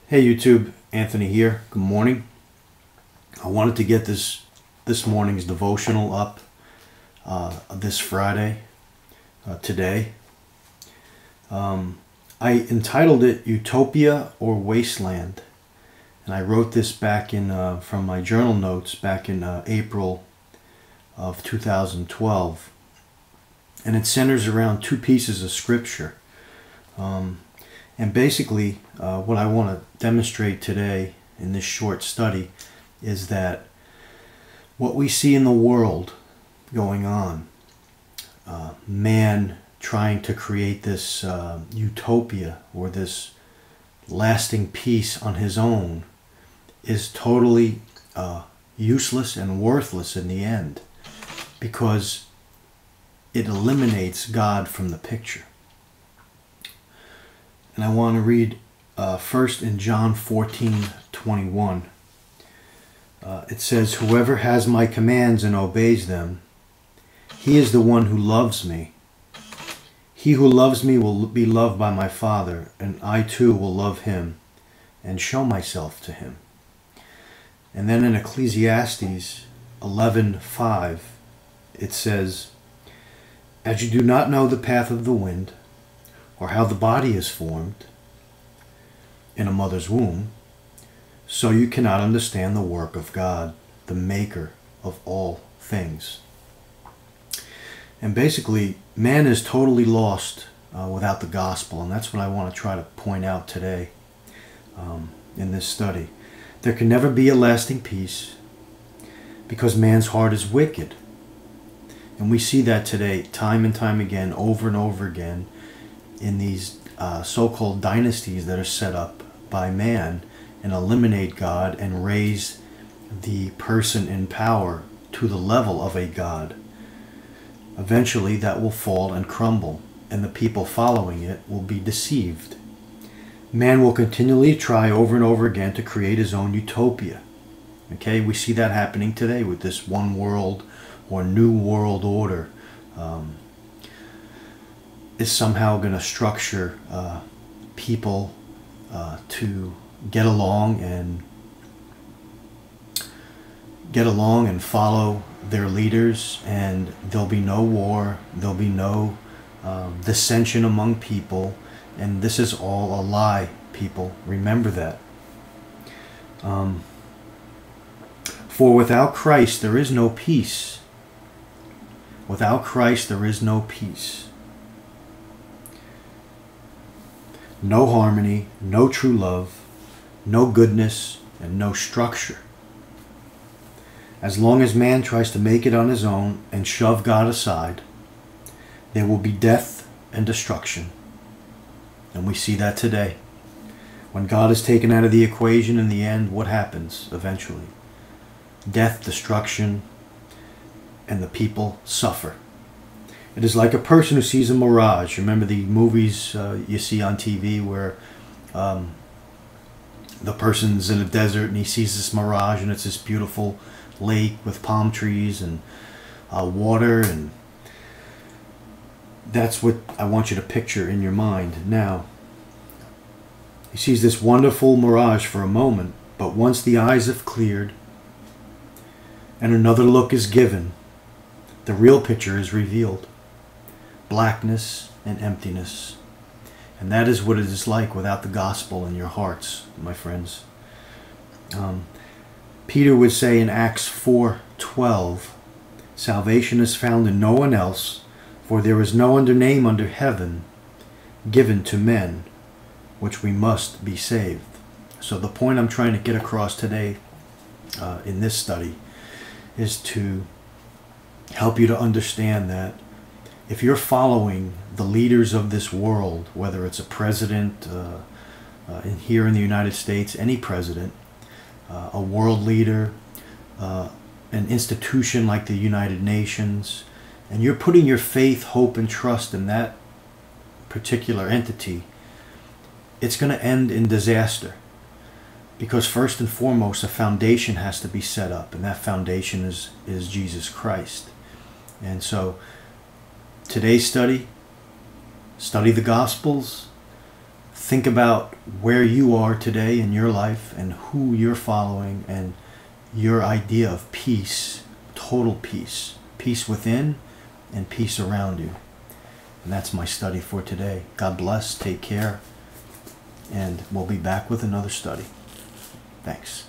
Hey YouTube, Anthony here. Good morning. I wanted to get this morning's devotional up this Friday, today. I entitled it Utopia or Wasteland, and I wrote this back in from my journal notes back in April of 2012, and it centers around two pieces of scripture. And basically, what I want to demonstrate today in this short study is that what we see in the world going on, man trying to create this utopia or this lasting peace on his own, is totally useless and worthless in the end, because it eliminates God from the picture. And I want to read first in John 14:21. It says, "Whoever has my commands and obeys them, he is the one who loves me. He who loves me will be loved by my Father, and I too will love him and show myself to him." And then in Ecclesiastes 11:5, it says, "As you do not know the path of the wind, or how the body is formed in a mother's womb, so you cannot understand the work of God, the maker of all things." And basically, man is totally lost without the gospel, and that's what I want to try to point out today in this study. There can never be a lasting peace because man's heart is wicked. And we see that today time and time again, over and over again, in these so-called dynasties that are set up by man and eliminate God and raise the person in power to the level of a god. Eventually that will fall and crumble, and the people following it will be deceived. Man will continually try over and over again to create his own utopia. Okay, we see that happening today with this one world or new world order. Is somehow going to structure people to get along and follow their leaders, and there'll be no war, there'll be no dissension among people, and this is all a lie, people. Remember that. For without Christ there is no peace. Without Christ there is no peace. No harmony, no true love, no goodness, and no structure. As long as man tries to make it on his own and shove God aside, there will be death and destruction. And we see that today. When God is taken out of the equation in the end, what happens eventually? Death, destruction, and the people suffer. It is like a person who sees a mirage. Remember the movies you see on TV where the person's in a desert and he sees this mirage, and it's this beautiful lake with palm trees and water, and that's what I want you to picture in your mind now. He sees this wonderful mirage for a moment, but once the eyes have cleared and another look is given, the real picture is revealed. Blackness and emptiness. And that is what it is like without the gospel in your hearts, my friends. Peter would say in Acts 4:12, "Salvation is found in no one else, for there is no other name under heaven given to men, which we must be saved." So the point I'm trying to get across today in this study is to help you to understand that if you're following the leaders of this world, whether it's a president here in the United States, any president, a world leader, an institution like the United Nations, and you're putting your faith, hope, and trust in that particular entity, it's going to end in disaster. Because first and foremost, a foundation has to be set up, and that foundation is Jesus Christ. And so today's study the Gospels, think about where you are today in your life and who you're following and your idea of peace, total peace, peace within and peace around you. And that's my study for today. God bless, take care, and we'll be back with another study. Thanks.